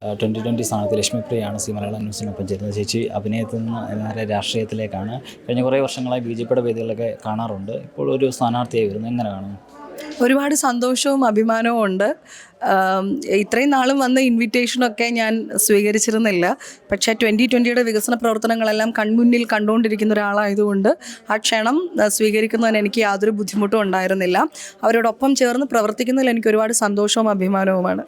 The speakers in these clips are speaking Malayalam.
2020 സ്ഥാനത്ത് ലക്ഷ്മിപ്രിയയാണ് സി മലയാളം ന്യൂസിനൊപ്പം ചേരുന്നത്. ചേച്ചി അഭിനയത്തിൽ നിന്ന് നേരെ രാഷ്ട്രീയത്തിലേക്കാണ്. കഴിഞ്ഞ കുറേ വർഷങ്ങളായി BJPയുടെ വേദികളൊക്കെ കാണാറുണ്ട്. ഇപ്പോൾ ഒരു സ്ഥാനാർത്ഥിയായി വരുന്നു, എങ്ങനെ കാണുന്നു? ഒരുപാട് സന്തോഷവും അഭിമാനവും ഉണ്ട്. ഇത്രയും നാളും വന്ന ഇൻവിറ്റേഷനൊക്കെ ഞാൻ സ്വീകരിച്ചിരുന്നില്ല. പക്ഷേ 2020യുടെ വികസന പ്രവർത്തനങ്ങളെല്ലാം കൺമുന്നിൽ കണ്ടുകൊണ്ടിരിക്കുന്ന ഒരാളായതുകൊണ്ട് ആ ക്ഷണം സ്വീകരിക്കുന്നതിന് എനിക്ക് യാതൊരു ബുദ്ധിമുട്ടും ഉണ്ടായിരുന്നില്ല. അവരോടൊപ്പം ചേർന്ന് പ്രവർത്തിക്കുന്നതിൽ എനിക്ക് ഒരുപാട് സന്തോഷവും അഭിമാനവുമാണ്.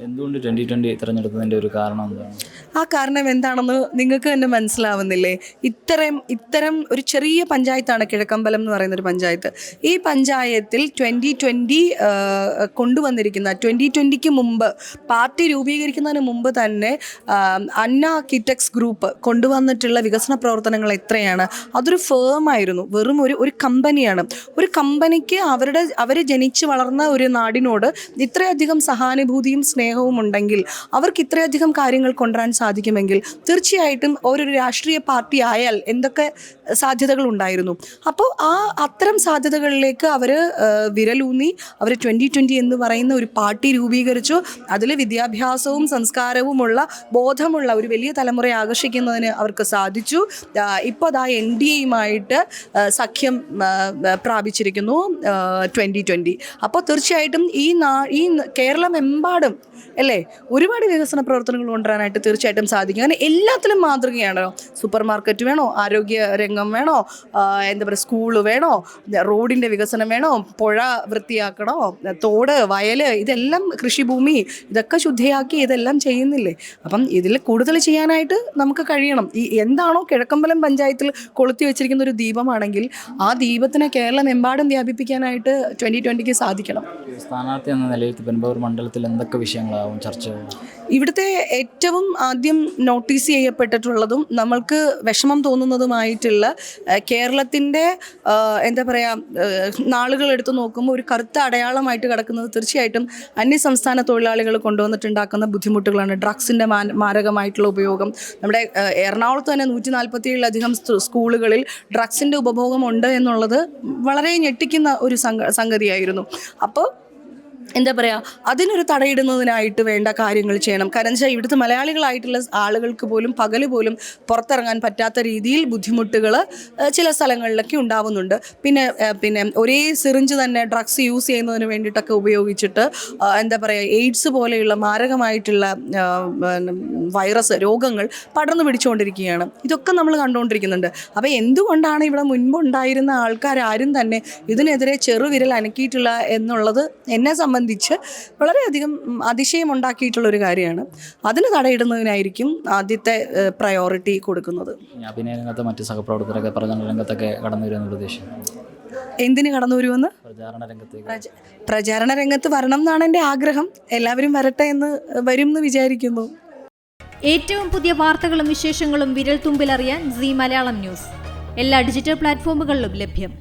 എന്തുകൊണ്ട് 2020 തിരഞ്ഞെടുത്തതിൻ്റെ ഒരു കാരണം എന്താണ്? ആ കാരണം എന്താണെന്ന് നിങ്ങൾക്ക് തന്നെ മനസ്സിലാവുന്നില്ലേ? ഇത്തരം ഒരു ചെറിയ പഞ്ചായത്താണ് കിഴക്കമ്പലം എന്ന് പറയുന്നൊരു പഞ്ചായത്ത്. ഈ പഞ്ചായത്തിൽ 2020 കൊണ്ടുവന്നിരിക്കുന്ന 2020ക്ക് മുമ്പ് പാർട്ടി രൂപീകരിക്കുന്നതിന് മുമ്പ് തന്നെ അന്ന കിറ്റക്സ് ഗ്രൂപ്പ് കൊണ്ടുവന്നിട്ടുള്ള വികസന പ്രവർത്തനങ്ങൾ എത്രയാണ്? അതൊരു ഫേമായിരുന്നു, വെറും ഒരു കമ്പനിയാണ്. ഒരു കമ്പനിക്ക് അവർ ജനിച്ചു വളർന്ന ഒരു നാടിനോട് ഇത്രയധികം സഹാനുഭൂതിയും സ്നേഹവും ഉണ്ടെങ്കിൽ, അവർക്ക് ഇത്രയധികം കാര്യങ്ങൾ കൊണ്ടുവരാൻ സാധിക്കുമെങ്കിൽ തീർച്ചയായിട്ടും ഒരു രാഷ്ട്രീയ പാർട്ടി ആയാൽ എന്തൊക്കെ സാധ്യതകൾ ഉണ്ടായിരുന്നു. അപ്പോൾ അത്തരം സാധ്യതകളിലേക്ക് അവർ വിരലൂന്നി അവർ 2020 എന്ന് പറയുന്ന ഒരു പാർട്ടി രൂപീകരിച്ചു. അതിൽ വിദ്യാഭ്യാസവും സംസ്കാരവുമുള്ള ബോധമുള്ള ഒരു വലിയ തലമുറയെ ആകർഷിക്കുന്നതിന് അവർക്ക് സാധിച്ചു. ഇപ്പോൾ അതാ NDAയുമായിട്ട് സഖ്യം പ്രാപിച്ചിരിക്കുന്നു 2020. അപ്പോൾ തീർച്ചയായിട്ടും ഈ കേരളമെമ്പാടും അല്ലേ ഒരുപാട് വികസന പ്രവർത്തനങ്ങൾ കൊണ്ടുവരാനായിട്ട് തീർച്ചയായിട്ടും സാധിക്കും. അങ്ങനെ എല്ലാത്തിലും മാതൃകയാണല്ലോ. സൂപ്പർ മാർക്കറ്റ് വേണോ, ആരോഗ്യ രംഗം വേണോ, എന്താ പറയുക, സ്കൂള് വേണോ, റോഡിൻ്റെ വികസനം വേണോ, പുഴ വൃത്തിയാക്കണോ, തോട്, വയൽ, ഇതെല്ലാം കൃഷിഭൂമി, ഇതൊക്കെ ശുദ്ധിയാക്കി ഇതെല്ലാം ചെയ്യുന്നില്ലേ? അപ്പം ഇതിൽ കൂടുതൽ ചെയ്യാനായിട്ട് നമുക്ക് കഴിയണം. എന്താണോ കിഴക്കമ്പലം പഞ്ചായത്തിൽ കൊളുത്തി വെച്ചിരിക്കുന്ന ഒരു ദീപമാണെങ്കിൽ ആ ദീപത്തിനെ കേരളമെമ്പാടും വ്യാപിപ്പിക്കാനായിട്ട് 2020ക്ക് സാധിക്കണം. സ്ഥാനാർത്ഥി എന്ന നിലയിൽ പെരുമ്പാവൂർ മണ്ഡലത്തിൽ എന്തൊക്കെ വിഷയങ്ങളാവും ചർച്ച? ഇവിടുത്തെ ഏറ്റവും ആദ്യം നോട്ടീസ് ചെയ്യപ്പെട്ടിട്ടുള്ളതും നമ്മൾക്ക് വിഷമം തോന്നുന്നതുമായിട്ടുള്ള കേരളത്തിൻ്റെ എന്താ പറയുക, നാളുകൾ എടുത്തു നോക്കുമ്പോൾ ഒരു കറുത്ത അടയാളമായിട്ട് കിടക്കുന്നത് തീർച്ചയായിട്ടും അന്യസംസ്ഥാന തൊഴിലാളികൾ കൊണ്ടുവന്നിട്ടുണ്ടാക്കുന്ന ബുദ്ധിമുട്ടുകളാണ്. ഡ്രഗ്സിൻ്റെ മാരകമായിട്ടുള്ള ഉപയോഗം. നമ്മുടെ എറണാകുളത്ത് തന്നെ 147-ലധികം സ്കൂളുകളിൽ ഡ്രഗ്സിൻ്റെ ഉപഭോഗം ഉണ്ട് എന്നുള്ളത് വളരെ ഞെട്ടിക്കുന്ന ഒരു സംഗതിയായിരുന്നു. അപ്പോൾ എന്താ പറയുക, അതിനൊരു തടയിടുന്നതിനായിട്ട് വേണ്ട കാര്യങ്ങൾ ചെയ്യണം. കാരണം വെച്ചാൽ ഇവിടുത്തെ മലയാളികളായിട്ടുള്ള ആളുകൾക്ക് പോലും പകൽ പോലും പുറത്തിറങ്ങാൻ പറ്റാത്ത രീതിയിൽ ബുദ്ധിമുട്ടുകൾ ചില സ്ഥലങ്ങളിലൊക്കെ ഉണ്ടാവുന്നുണ്ട്. പിന്നെ ഒരേ സിറിഞ്ച് തന്നെ ഡ്രഗ്സ് യൂസ് ചെയ്യുന്നതിന് വേണ്ടിയിട്ടൊക്കെ ഉപയോഗിച്ചിട്ട് എന്താ പറയുക, എയ്ഡ്സ് പോലെയുള്ള മാരകമായിട്ടുള്ള വൈറസ് രോഗങ്ങൾ പടർന്നു പിടിച്ചുകൊണ്ടിരിക്കുകയാണ്. ഇതൊക്കെ നമ്മൾ കണ്ടുകൊണ്ടിരിക്കുന്നുണ്ട്. അപ്പോൾ എന്തുകൊണ്ടാണ് ഇവിടെ മുൻപുണ്ടായിരുന്ന ആൾക്കാരും തന്നെ ഇതിനെതിരെ ചെറുവിരൽ അനക്കിയിട്ടുള്ള എന്നുള്ളത് എന്നെ സംബന്ധിച്ച് വളരെയധികം അതിശയമുണ്ടാക്കിയിട്ടുള്ളൊരു കാര്യമാണ്. അതിന് തടയിടുന്നതിനായിരിക്കും ആദ്യത്തെ പ്രയോറിറ്റി കൊടുക്കുന്നത്. അഭിനയ രംഗത്ത് മറ്റ് സഹപ്രവർത്തകരൊക്കെ പ്രചരണ രംഗത്തൊക്കെ കടന്നു വരുമെന്ന് പ്രതീക്ഷ. എന്തിന് കടന്നു വരുമെന്ന്? പ്രചാരണ രംഗത്ത് വരണം എന്നാണ് എൻ്റെ ആഗ്രഹം. എല്ലാവരും വരട്ടെ എന്ന് വരും എന്ന് വിചാരിക്കുന്നു. ഏറ്റവും പുതിയ വാർത്തകളും വിശേഷങ്ങളും വിരൽ തുമ്പിലറിയാൻ സി മലയാളം ന്യൂസ് എല്ലാ ഡിജിറ്റൽ പ്ലാറ്റ്ഫോമുകളിലും ലഭ്യം.